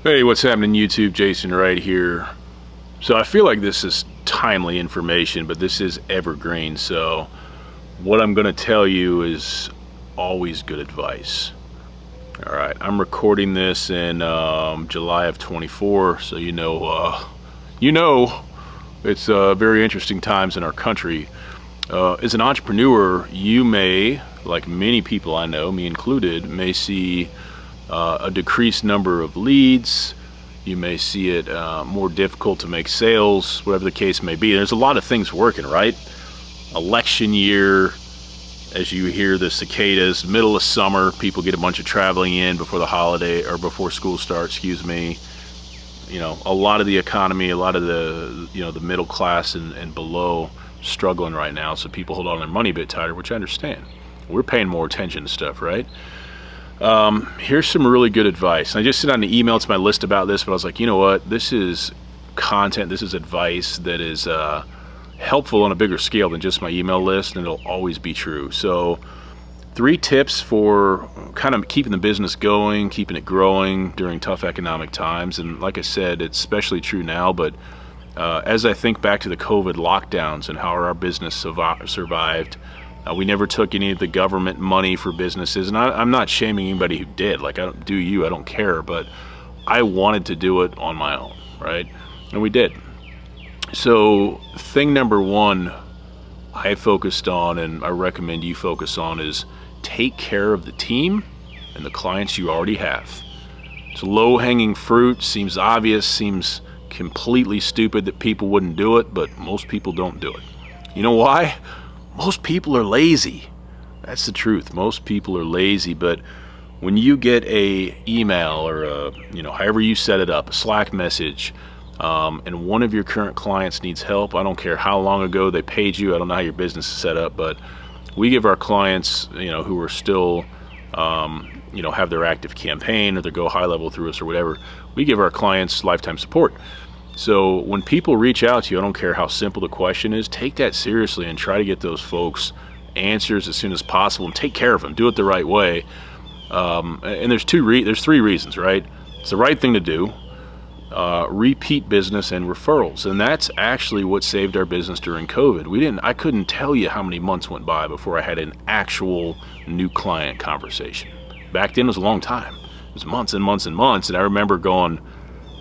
Hey, what's happening YouTube? Jason Wright here. So I feel like this is timely information, but this is evergreen. So what I'm going to tell you is always good advice. All right, I'm recording this in July of 24, so you know it's very interesting times in our country. As an entrepreneur, you may, like many people I know, me included, may see a decreased number of leads. You may see it more difficult to make sales, whatever the case may be. There's a lot of things working, right? Election year, as you hear the cicadas, middle of summer, people get a bunch of traveling in before the holiday or before school starts, excuse me. You know, a lot of the economy, a lot of the, the middle class and below struggling right now. So people hold on to their money a bit tighter, which I understand. We're paying more attention to stuff, right? Here's some really good advice. I just sent out an email to my list about this, but I was like, you know what? This is content, this is advice that is helpful on a bigger scale than just my email list, and it'll always be true. So 3 tips for kind of keeping the business going, keeping it growing during tough economic times. And like I said, it's especially true now, but as I think back to the COVID lockdowns and how our business survived, we never took any of the government money for businesses, and I'm not shaming anybody who did. Like, I don't care, but I wanted to do it on my own, right? And we did. So thing number 1 I focused on, and I recommend you focus on, is take care of the team and the clients you already have. It's low-hanging fruit, seems obvious, seems completely stupid that people wouldn't do it, but most people don't do it. You know why? Most people are lazy. That's the truth. Most people are lazy, but when you get a email or however you set it up, a Slack message, and one of your current clients needs help, I don't care how long ago they paid you, I don't know how your business is set up, but we give our clients, who are still, have their active campaign or they go high level through us or whatever, we give our clients lifetime support. So when people reach out to you, I don't care how simple the question is, take that seriously and try to get those folks answers as soon as possible and take care of them. Do it the right way. And there's 3 reasons, right? It's the right thing to do. Repeat business and referrals, and that's actually what saved our business during COVID. I couldn't tell you how many months went by before I had an actual new client conversation. Back then it was a long time. It was months and months and months, and I remember going,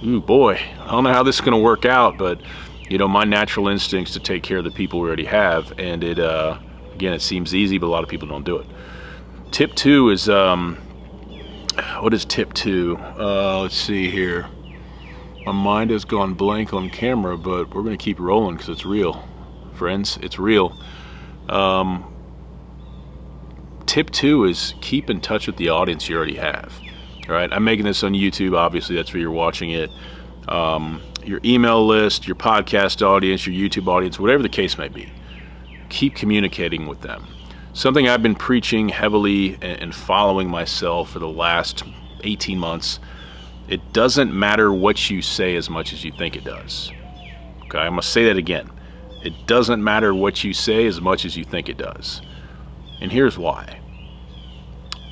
ooh boy, I don't know how this is going to work out, but my natural instincts to take care of the people we already have, and it again, it seems easy, but a lot of people don't do it. Tip 2 is what is tip 2? Let's see here. My mind has gone blank on camera, but we're going to keep rolling because it's real, friends. It's real. Tip 2 is keep in touch with the audience you already have. All right, I'm making this on YouTube. Obviously, that's where you're watching it. Your email list, your podcast audience, your YouTube audience, whatever the case may be. Keep communicating with them. Something I've been preaching heavily and following myself for the last 18 months. It doesn't matter what you say as much as you think it does. Okay, I'm going to say that again. It doesn't matter what you say as much as you think it does. And here's why.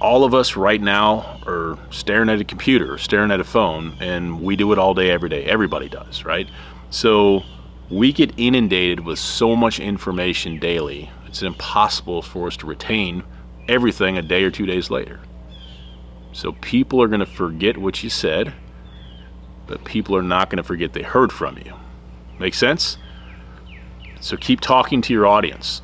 All of us right now are staring at a computer, or staring at a phone, and we do it all day, every day. Everybody does, right? So we get inundated with so much information daily, it's impossible for us to retain everything a day or 2 days later. So people are going to forget what you said, but people are not going to forget they heard from you. Make sense? So keep talking to your audience.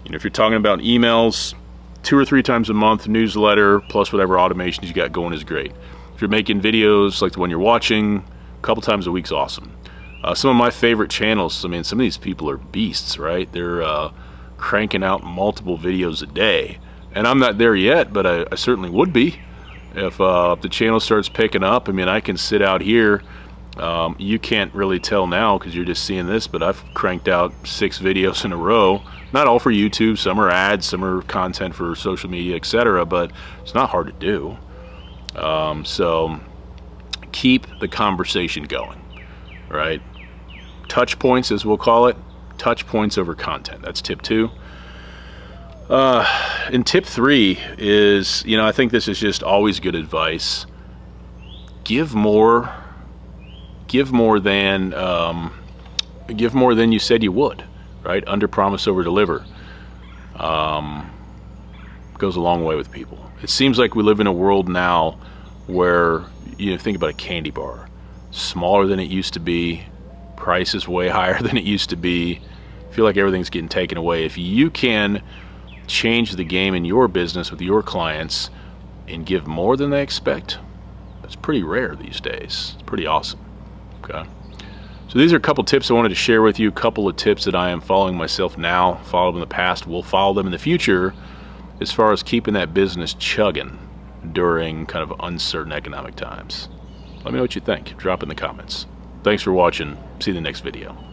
If you're talking about emails, 2 or 3 times a month, newsletter, plus whatever automations you got going is great. If you're making videos like the one you're watching, a couple times a week's awesome. Some of my favorite channels, some of these people are beasts, right? They're cranking out multiple videos a day. And I'm not there yet, but I certainly would be. If the channel starts picking up, I can sit out here. You can't really tell now because you're just seeing this, but I've cranked out 6 videos in a row. Not all for YouTube. Some are ads, some are content for social media, etc. But it's not hard to do. So keep the conversation going, right? Touch points, as we'll call it. Touch points over content. That's tip 2. And tip 3 is, I think this is just always good advice. Give more give more than you said you would, right? Under promise, over deliver. Goes a long way with people. It seems like we live in a world now where, you know, think about a candy bar, smaller than it used to be, price is way higher than it used to be. I feel like everything's getting taken away. If you can change the game in your business with your clients and give more than they expect, that's pretty rare these days. It's pretty awesome. Okay. So these are a couple tips I wanted to share with you, a couple of tips that I am following myself now, followed them in the past, will follow them in the future, as far as keeping that business chugging during kind of uncertain economic times. Let me know what you think. Drop in the comments. Thanks for watching. See you in the next video.